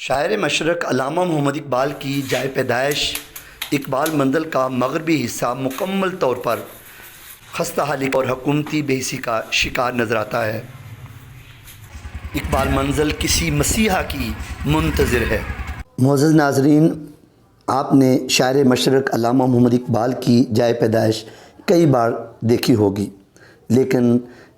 شاعر مشرق علامہ محمد اقبال کی جائے پیدائش اقبال منزل کا مغربی حصہ مکمل طور پر خستہ حالی اور حکومتی بے حسی کا شکار نظر آتا ہے۔ اقبال منزل کسی مسیحا کی منتظر ہے۔ معزز ناظرین، آپ نے شاعر مشرق علامہ محمد اقبال کی جائے پیدائش کئی بار دیکھی ہوگی، لیکن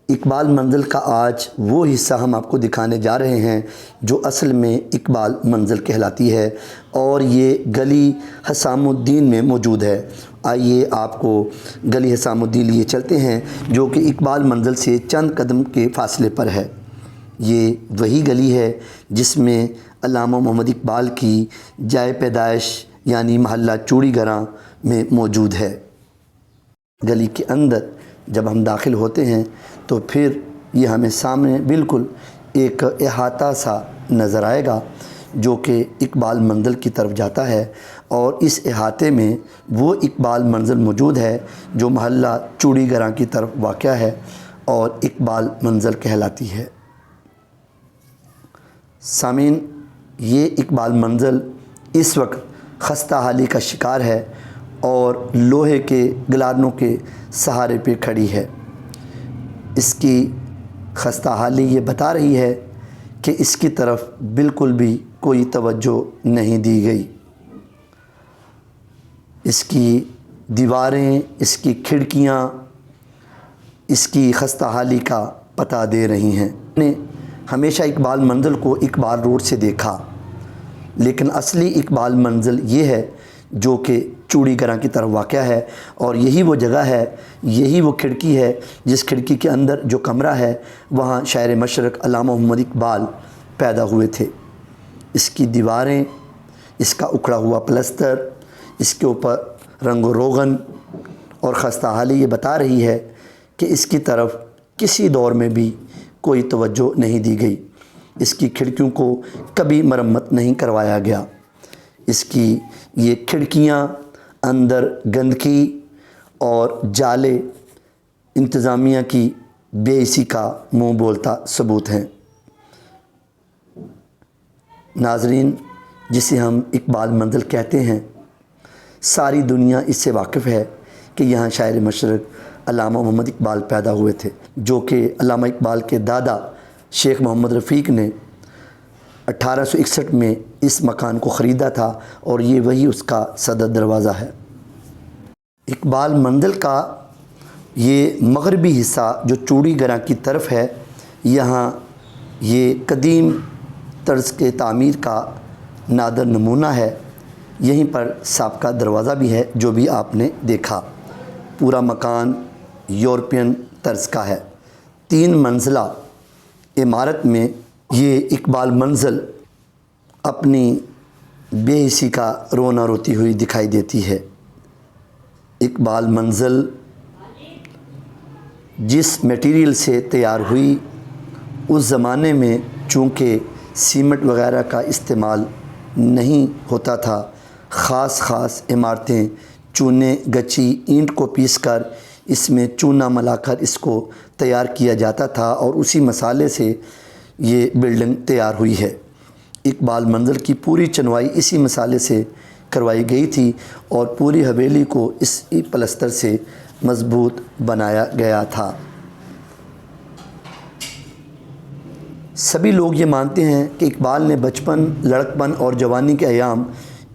اقبال منزل کا آج وہ حصہ ہم آپ کو دکھانے جا رہے ہیں جو اصل میں اقبال منزل کہلاتی ہے، اور یہ گلی حسام الدین میں موجود ہے۔ آئیے آپ کو گلی حسام الدین لیے چلتے ہیں جو کہ اقبال منزل سے چند قدم کے فاصلے پر ہے۔ یہ وہی گلی ہے جس میں علامہ محمد اقبال کی جائے پیدائش یعنی محلہ چوڑی گراں میں موجود ہے۔ گلی کے اندر جب ہم داخل ہوتے ہیں تو پھر یہ ہمیں سامنے بالکل ایک احاطہ سا نظر آئے گا جو کہ اقبال منزل کی طرف جاتا ہے، اور اس احاطے میں وہ اقبال منزل موجود ہے جو محلہ چوڑی گراں کی طرف واقع ہے اور اقبال منزل کہلاتی ہے۔ سامعین، یہ اقبال منزل اس وقت خستہ حالی کا شکار ہے اور لوہے کے گلادنوں کے سہارے پہ کھڑی ہے۔ اس کی خستہ حالی یہ بتا رہی ہے کہ اس کی طرف بالکل بھی کوئی توجہ نہیں دی گئی۔ اس کی دیواریں، اس کی کھڑکیاں اس کی خستہ حالی کا پتہ دے رہی ہیں۔ میں نے ہمیشہ اقبال منزل کو اقبال روڈ سے دیکھا، لیکن اصلی اقبال منزل یہ ہے جو کہ چوڑی گراں کی طرف واقع ہے، اور یہی وہ جگہ ہے، یہی وہ کھڑکی ہے جس کھڑکی کے اندر جو کمرہ ہے وہاں شاعر مشرق علامہ محمد اقبال پیدا ہوئے تھے۔ اس کی دیواریں، اس کا اکھڑا ہوا پلستر، اس کے اوپر رنگ و روغن اور خستہ حالی یہ بتا رہی ہے کہ اس کی طرف کسی دور میں بھی کوئی توجہ نہیں دی گئی۔ اس کی کھڑکیوں کو کبھی مرمت نہیں کروایا گیا۔ اس کی یہ کھڑکیاں اندر گندگی اور جالے انتظامیہ کی بے حسی کا منہ بولتا ثبوت ہیں۔ ناظرین، جسے ہم اقبال منزل کہتے ہیں، ساری دنیا اس سے واقف ہے کہ یہاں شاعر مشرق علامہ محمد اقبال پیدا ہوئے تھے، جو کہ علامہ اقبال کے دادا شیخ محمد رفیق نے 1861 میں اس مکان کو خریدا تھا، اور یہ وہی اس کا صدر دروازہ ہے۔ اقبال منزل کا یہ مغربی حصہ جو چوڑی گراں کی طرف ہے، یہاں یہ قدیم طرز کے تعمیر کا نادر نمونہ ہے۔ یہیں پر سابقہ دروازہ بھی ہے جو بھی آپ نے دیکھا۔ پورا مکان یورپین طرز کا ہے۔ 3 منزلہ عمارت میں یہ اقبال منزل اپنی بے حسی کا رونا روتی ہوئی دکھائی دیتی ہے۔ اقبال منزل جس میٹیریل سے تیار ہوئی، اس زمانے میں چونکہ سیمنٹ وغیرہ کا استعمال نہیں ہوتا تھا، خاص عمارتیں چونے گچی اینٹ کو پیس کر اس میں چونا ملا کر اس کو تیار کیا جاتا تھا، اور اسی مسالے سے یہ بلڈنگ تیار ہوئی ہے۔ اقبال منزل کی پوری چنوائی اسی مسالے سے کروائی گئی تھی، اور پوری حویلی کو اسی پلستر سے مضبوط بنایا گیا تھا۔ سبھی لوگ یہ مانتے ہیں کہ اقبال نے بچپن، لڑکپن اور جوانی کے ایام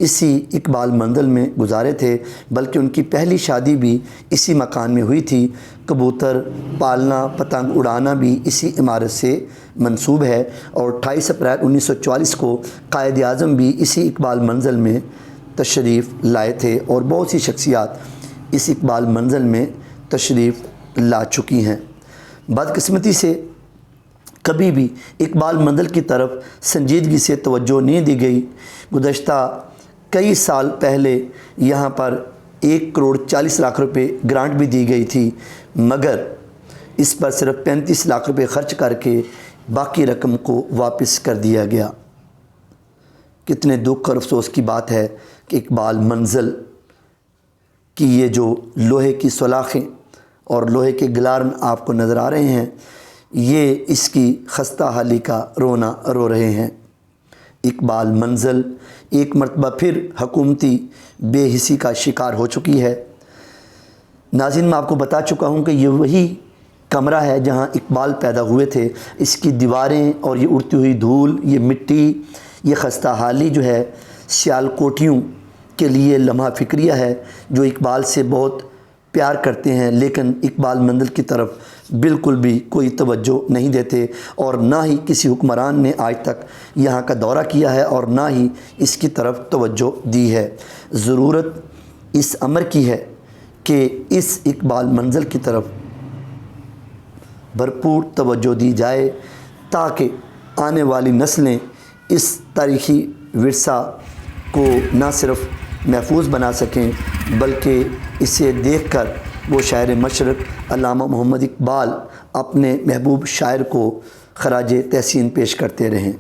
اسی اقبال منزل میں گزارے تھے، بلکہ ان کی پہلی شادی بھی اسی مکان میں ہوئی تھی۔ کبوتر پالنا، پتنگ اڑانا بھی اسی عمارت سے منسوب ہے، اور 28 اپریل 1944 کو قائد اعظم بھی اسی اقبال منزل میں تشریف لائے تھے، اور بہت سی شخصیات اس اقبال منزل میں تشریف لا چکی ہیں۔ بدقسمتی سے کبھی بھی اقبال منزل کی طرف سنجیدگی سے توجہ نہیں دی گئی۔ گزشتہ کئی سال پہلے یہاں پر 1,40,00,000 روپے گرانٹ بھی دی گئی تھی، مگر اس پر صرف 35 لاکھ روپے خرچ کر کے باقی رقم کو واپس کر دیا گیا۔ کتنے دکھ اور افسوس کی بات ہے کہ اقبال منزل کی یہ جو لوہے کی سلاخیں اور لوہے کے گلارن آپ کو نظر آ رہے ہیں، یہ اس کی خستہ حالی کا رونا رو رہے ہیں۔ اقبال منزل ایک مرتبہ پھر حکومتی بے حسی کا شکار ہو چکی ہے۔ ناظرین، میں آپ کو بتا چکا ہوں کہ یہ وہی کمرہ ہے جہاں اقبال پیدا ہوئے تھے۔ اس کی دیواریں اور یہ اڑتی ہوئی دھول، یہ مٹی، یہ خستہ حالی جو ہے سیالکوٹیوں کے لیے لمحہ فکریہ ہے جو اقبال سے بہت پیار کرتے ہیں، لیکن اقبال منزل کی طرف بالکل بھی کوئی توجہ نہیں دیتے، اور نہ ہی کسی حکمران نے آج تک یہاں کا دورہ کیا ہے اور نہ ہی اس کی طرف توجہ دی ہے۔ ضرورت اس امر کی ہے کہ اس اقبال منزل کی طرف بھرپور توجہ دی جائے تاکہ آنے والی نسلیں اس تاریخی ورثہ کو نہ صرف محفوظ بنا سکیں بلکہ اسے دیکھ کر وہ شاعر مشرق علامہ محمد اقبال اپنے محبوب شاعر کو خراج تحسین پیش کرتے رہیں۔